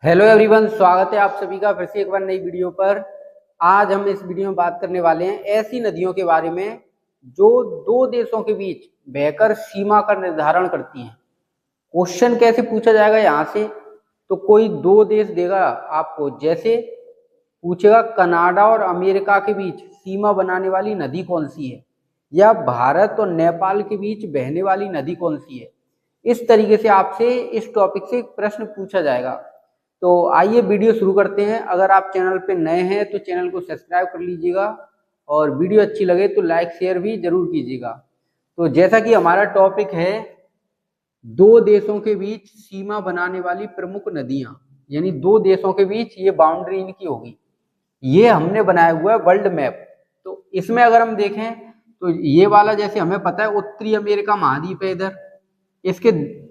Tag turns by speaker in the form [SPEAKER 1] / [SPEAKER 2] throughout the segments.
[SPEAKER 1] Hello everyone, स्वागत है आप सभी का फिर से एक बार नई वीडियो पर। आज हम इस वीडियो में बात करने वाले हैं ऐसी नदियों के बारे में जो दो देशों के बीच बहकर सीमा का निर्धारण करती हैं। क्वेश्चन कैसे पूछा जाएगा यहाँ से, तो कोई दो देश देगा आपको, जैसे पूछेगा कनाडा और अमेरिका के बीच सीमा बनाने वाली नदी कौन सी है, या भारत और नेपाल के बीच बहने वाली नदी कौन सी है। इस तरीके से आपसे इस टॉपिक से एक प्रश्न पूछा जाएगा। तो आइए वीडियो शुरू करते हैं। अगर आप चैनल पे नए हैं तो चैनल को सब्सक्राइब कर लीजिएगा और वीडियो अच्छी लगे तो लाइक शेयर भी जरूर कीजिएगा। तो जैसा कि हमारा टॉपिक है दो देशों के बीच सीमा बनाने वाली प्रमुख नदियां, यानी दो देशों के बीच ये बाउंड्री इनकी होगी। ये हमने बनाया हुआ है वर्ल्ड मैप। तो इसमें अगर हम देखें तो ये वाला जैसे हमें पता है उत्तरी अमेरिका महाद्वीप है, इधर इसके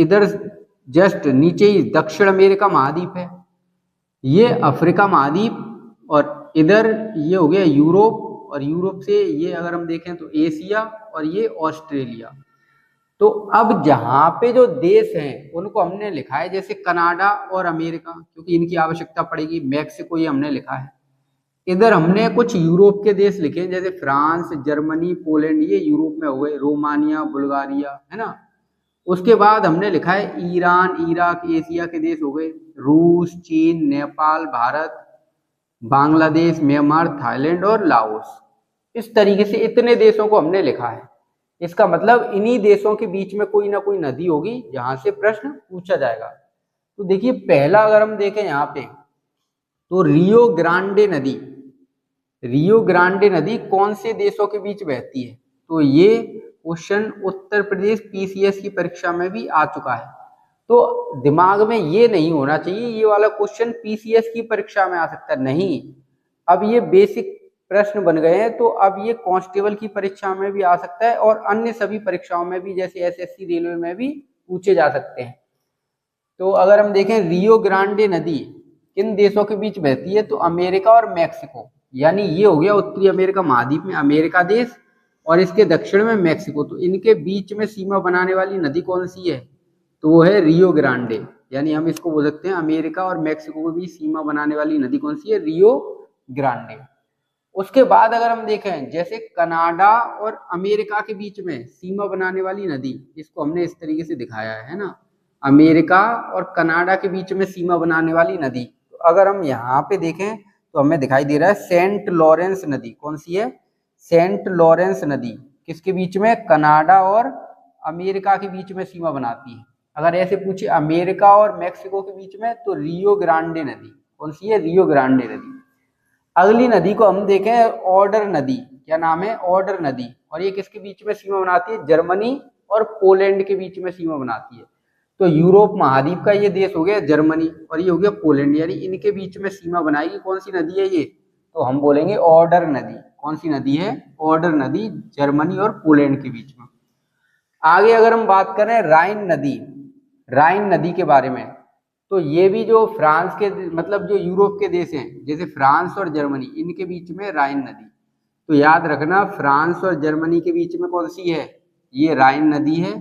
[SPEAKER 1] इधर जस्ट नीचे ही दक्षिण अमेरिका महाद्वीप है, ये अफ्रीका महाद्वीप, और इधर ये हो गया यूरोप, और यूरोप से ये अगर हम देखें तो एशिया, और ये ऑस्ट्रेलिया। तो अब जहां पे जो देश हैं उनको हमने लिखा है जैसे कनाडा और अमेरिका, क्योंकि इनकी आवश्यकता पड़ेगी। मैक्सिको ये हमने लिखा है। इधर हमने कुछ यूरोप के देश लिखे हैं जैसे फ्रांस, जर्मनी, पोलैंड, ये यूरोप में हो गए, रोमानिया, बुल्गारिया, है ना। उसके बाद हमने लिखा है ईरान, इराक, एशिया के देश हो गए, रूस, चीन, नेपाल, भारत, बांग्लादेश, म्यांमार, थाईलैंड और लाओस। इस तरीके से इतने देशों को हमने लिखा है। इसका मतलब इन्हीं देशों के बीच में कोई ना कोई नदी होगी जहां से प्रश्न पूछा जाएगा। तो देखिए पहला अगर हम देखें यहाँ पे तो रियो ग्रांडे नदी। रियो ग्रांडे नदी कौन से देशों के बीच बहती है? तो ये क्वेश्चन उत्तर प्रदेश पीसीएस की परीक्षा में भी आ चुका है। तो दिमाग में ये नहीं होना चाहिए ये वाला क्वेश्चन पीसीएस की परीक्षा में आ सकता है, नहीं। अब ये बेसिक प्रश्न बन गए हैं, तो अब ये कांस्टेबल की परीक्षा में भी आ सकता है और अन्य सभी परीक्षाओं में भी, जैसे एसएससी, रेलवे में भी पूछे जा सकते हैं। तो अगर हम देखें रियो ग्रांडे नदी किन देशों के बीच बहती है, तो अमेरिका और मैक्सिको, यानी ये हो गया उत्तरी अमेरिका महाद्वीप में अमेरिका देश और इसके दक्षिण में मैक्सिको। तो इनके बीच में सीमा बनाने वाली नदी कौन सी है? तो वो है रियो ग्रांडे, यानी हम इसको बोल सकते हैं अमेरिका और मैक्सिको के बीच सीमा बनाने वाली नदी कौन सी है? Rio Grande. उसके बाद अगर हम देखें जैसे कनाडा और अमेरिका के बीच में सीमा बनाने वाली नदी, इसको हमने इस तरीके से दिखाया है ना, अमेरिका और कनाडा के बीच में सीमा बनाने वाली नदी। तो अगर हम यहाँ पे देखें तो हमें दिखाई दे रहा है सेंट लॉरेंस नदी। कौन सी है? सेंट लॉरेंस नदी किसके बीच में? कनाडा और अमेरिका के बीच में सीमा बनाती है। अगर ऐसे पूछे अमेरिका और मैक्सिको के बीच में, तो रियो ग्रांडे नदी। कौन सी है? रियो ग्रांडे नदी। अगली नदी को हम देखें ऑर्डर नदी। क्या नाम है? ऑर्डर नदी। और ये किसके बीच में सीमा बनाती है? जर्मनी और पोलैंड के बीच में सीमा बनाती है। तो यूरोप महाद्वीप का ये देश हो गया जर्मनी, और ये हो गया पोलैंड, यानी इनके बीच में सीमा बनाएगी। कौन सी नदी है ये? तो हम बोलेंगे ऑर्डर नदी। कौन सी नदी है? ऑर्डर नदी, जर्मनी और पोलैंड के बीच में। आगे अगर हम बात करें राइन नदी, राइन नदी के बारे में, तो ये भी जो फ्रांस के, मतलब जो यूरोप के देश हैं जैसे फ्रांस और जर्मनी, इनके बीच में राइन नदी। तो याद रखना फ्रांस और जर्मनी के बीच में कौन सी है? ये राइन नदी है।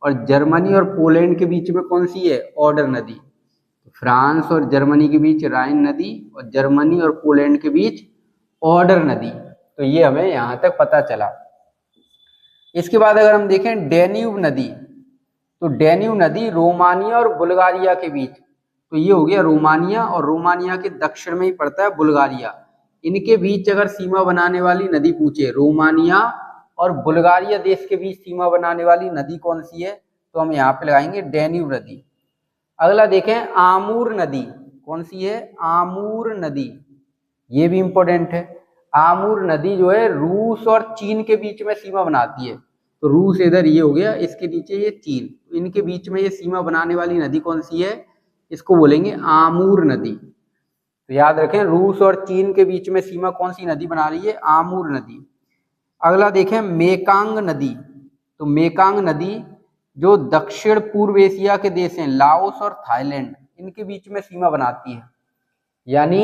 [SPEAKER 1] और जर्मनी और पोलैंड के बीच में कौन सी है? ऑर्डर नदी। तो फ्रांस और जर्मनी के बीच राइन नदी और जर्मनी और पोलैंड के बीच ऑर्डर नदी। तो ये हमें यहाँ तक पता चला। इसके बाद अगर हम देखें डेन्यूब नदी, तो डेन्यूब नदी रोमानिया और बुल्गारिया के बीच, तो ये हो गया रोमानिया, और रोमानिया के दक्षिण में ही पड़ता है बुल्गारिया। इनके बीच अगर सीमा बनाने वाली नदी पूछे, रोमानिया और बुल्गारिया देश के बीच सीमा बनाने वाली नदी कौन सी है, तो हम यहाँ पे लगाएंगे डेन्यूब नदी। अगला देखें आमूर नदी। कौन सी है? आमूर नदी। ये भी इंपॉर्टेंट है। आमूर नदी जो है रूस और चीन के बीच में सीमा बनाती है। तो रूस इधर ये हो गया, इसके नीचे ये चीन, तो इनके बीच में ये सीमा बनाने वाली नदी कौन सी है? इसको बोलेंगे आमूर नदी। तो याद रखें रूस और चीन के बीच में सीमा कौन सी नदी बना रही है? आमूर नदी। अगला देखें मेकांग नदी। तो मेकांग नदी जो दक्षिण पूर्व एशिया के देश हैं लाओस और थाईलैंड, इनके बीच में सीमा बनाती है। यानी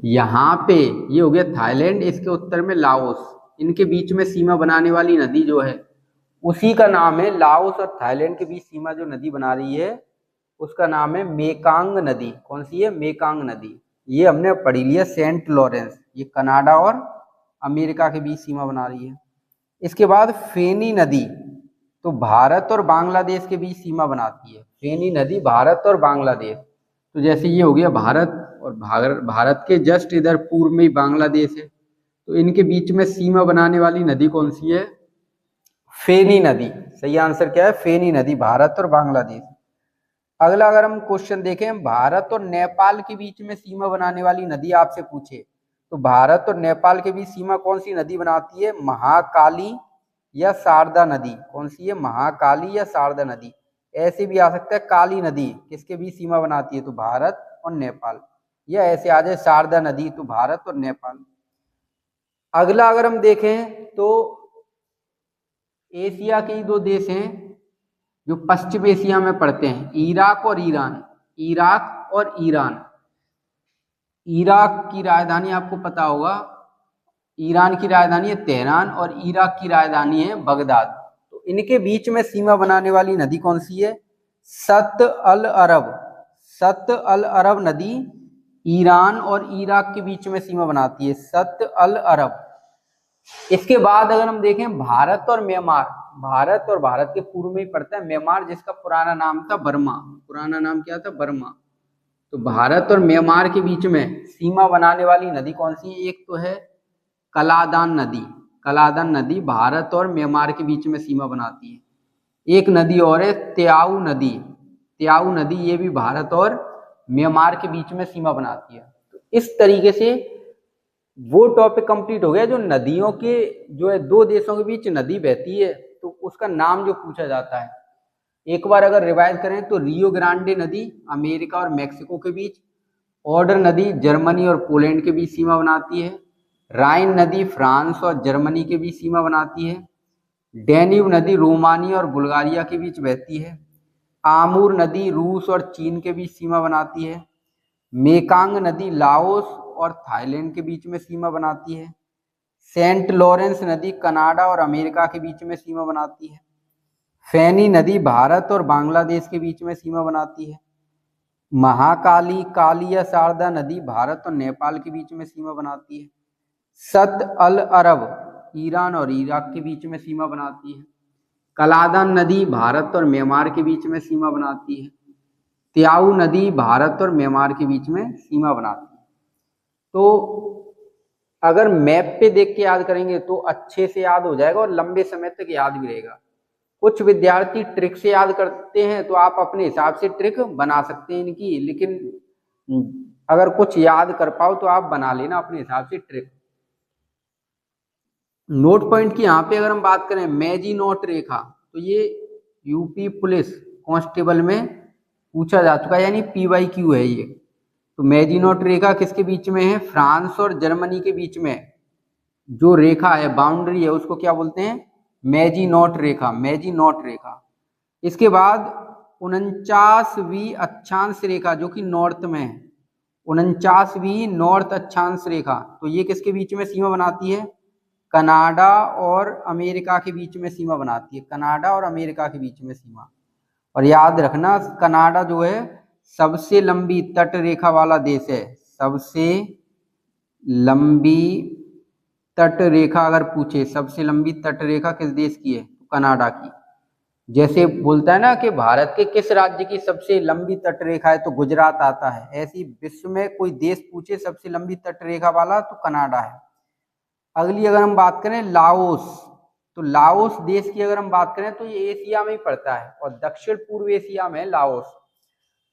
[SPEAKER 1] यहाँ पे ये हो गया थाईलैंड, इसके उत्तर में लाओस, इनके बीच में सीमा बनाने वाली नदी जो है उसी का नाम है, लाओस और थाईलैंड के बीच सीमा जो नदी बना रही है उसका नाम है मेकांग नदी। कौन सी है? मेकांग नदी। ये हमने पढ़ी ली है सेंट लॉरेंस, ये कनाडा और अमेरिका के बीच सीमा बना रही है। इसके बाद फेनी नदी, तो भारत और बांग्लादेश के बीच सीमा बनाती है। फेनी नदी भारत और बांग्लादेश, तो जैसे ये हो गया भारत, और भारत के जस्ट इधर पूर्व में ही बांग्लादेश है, तो इनके बीच में सीमा बनाने वाली नदी कौन सी है? फेनी नदी। सही आंसर क्या है? फेनी नदी, भारत और बांग्लादेश। अगला अगर हम क्वेश्चन देखें, भारत और नेपाल के बीच में सीमा बनाने वाली नदी आपसे पूछे, तो भारत और नेपाल के बीच सीमा कौन सी नदी बनाती है? महाकाली या शारदा नदी। कौन सी है? महाकाली या शारदा नदी। ऐसे भी आ सकता है काली नदी, किसके बीच सीमा बनाती है? तो भारत और नेपाल। या ऐसे आ जाए शारदा नदी, तो भारत और नेपाल। अगला अगर हम देखें तो एशिया के ही दो देश हैं जो पश्चिम एशिया में पड़ते हैं, इराक और ईरान। इराक और ईरान। इराक की राजधानी आपको पता होगा, ईरान की राजधानी है तेहरान और इराक की राजधानी है बगदाद। तो इनके बीच में सीमा बनाने वाली नदी कौन सी है? सत अल अरब। सत अल अरब नदी ईरान और इराक के बीच में सीमा बनाती है, सत अल अरब। इसके बाद अगर हम देखें भारत और म्यांमार, भारत और भारत के पूर्व में ही पड़ता है म्यांमार, जिसका पुराना नाम था बर्मा। पुराना नाम क्या था? बर्मा। तो भारत और म्यांमार के बीच में सीमा बनाने वाली नदी कौन सी है? एक तो है कलादान नदी। कलादान नदी भारत और म्यांमार के बीच में सीमा बनाती है। एक नदी और है त्याऊ नदी। त्याऊ नदी ये भी भारत और म्यांमार के बीच में सीमा बनाती है। तो इस तरीके से वो टॉपिक कंप्लीट हो गया जो नदियों के, जो है दो देशों के बीच नदी बहती है तो उसका नाम जो पूछा जाता है। एक बार अगर रिवाइज करें तो रियो ग्रांडे नदी अमेरिका और मैक्सिको के बीच, ऑडर नदी जर्मनी और पोलैंड के बीच सीमा बनाती है, राइन नदी फ्रांस और जर्मनी के बीच सीमा बनाती है, डैन्यूब नदी रोमानिया और बुल्गारिया के बीच बहती है, आमूर नदी रूस और चीन के बीच सीमा बनाती है, मेकांग नदी लाओस और थाईलैंड के बीच में सीमा बनाती है, सेंट लॉरेंस नदी कनाडा और अमेरिका के बीच में सीमा बनाती है, फेनी नदी भारत और बांग्लादेश के बीच में सीमा बनाती है, महाकाली काली या शारदा नदी भारत और नेपाल के बीच में सीमा बनाती है, सत अल अरब ईरान और इराक के बीच में सीमा बनाती है, कलादान नदी भारत और म्यांमार के बीच में सीमा बनाती है, त्याऊ नदी भारत और म्यांमार के बीच में सीमा बनाती है। तो अगर मैप पे देख के याद करेंगे तो अच्छे से याद हो जाएगा और लंबे समय तक याद भी रहेगा। कुछ विद्यार्थी ट्रिक से याद करते हैं तो आप अपने हिसाब से ट्रिक बना सकते हैं इनकी, लेकिन अगर कुछ याद कर पाओ तो आप बना लेना अपने हिसाब से ट्रिक। नोट पॉइंट की यहाँ पे अगर हम बात करें, मैजी नोट रेखा, तो ये यूपी पुलिस कांस्टेबल में पूछा जा चुका है, यानी PYQ है ये। तो मैजी नोट रेखा किसके बीच में है? फ्रांस और जर्मनी के बीच में जो रेखा है, बाउंड्री है, उसको क्या बोलते हैं? मैजी नोट रेखा। मैजी नोट रेखा। इसके बाद 49वीं अक्षांश रेखा जो कि नॉर्थ में है, 49वीं नॉर्थ अक्षांश रेखा, तो ये किसके बीच में सीमा बनाती है? कनाडा और अमेरिका के बीच में सीमा बनाती है। कनाडा और अमेरिका के बीच में सीमा। और याद रखना कनाडा जो है सबसे लंबी तट रेखा वाला देश है। सबसे लंबी तट रेखा अगर पूछे, सबसे लंबी तट रेखा किस देश की है? तो कनाडा की। जैसे बोलता है ना कि भारत के किस राज्य की सबसे लंबी तट रेखा है, तो गुजरात आता है। ऐसी विश्व में कोई देश पूछे सबसे लंबी तट रेखा वाला, तो कनाडा है। अगली अगर हम बात करें लाओस, तो लाओस देश की अगर हम बात करें तो ये एशिया में ही पड़ता है और दक्षिण पूर्व एशिया में लाओस।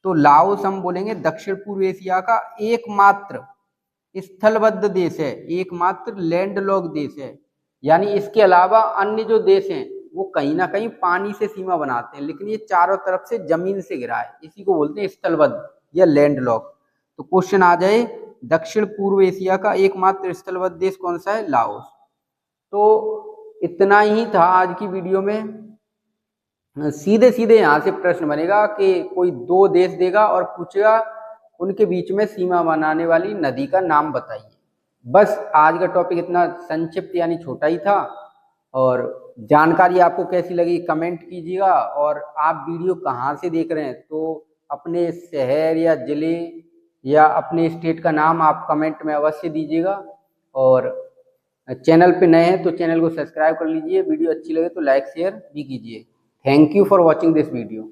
[SPEAKER 1] तो लाओस हम बोलेंगे दक्षिण पूर्व एशिया का एकमात्र स्थलबद्ध देश है, एकमात्र लैंडलॉक देश है। यानी इसके अलावा अन्य जो देश हैं वो कहीं ना कहीं पानी से सीमा बनाते हैं, लेकिन ये चारों तरफ से जमीन से घिरा है, इसी को बोलते हैं स्थलबद्ध या लैंडलॉक। तो क्वेश्चन आ जाए, दक्षिण पूर्व एशिया का एकमात्र स्थलबद्ध देश कौन सा है? लाओस। तो इतना ही था आज की वीडियो में। सीधे सीधे यहाँ से प्रश्न बनेगा कि कोई दो देश देगा और पूछेगा उनके बीच में सीमा बनाने वाली नदी का नाम बताइए। बस आज का टॉपिक इतना संक्षिप्त यानी छोटा ही था। और जानकारी आपको कैसी लगी कमेंट कीजिएगा, और आप वीडियो कहाँ से देख रहे हैं तो अपने शहर या जिले या अपने स्टेट का नाम आप कमेंट में अवश्य दीजिएगा। और चैनल पे नए हैं तो चैनल को सब्सक्राइब कर लीजिए। वीडियो अच्छी लगे तो लाइक शेयर भी कीजिए। Thank you for watching this video.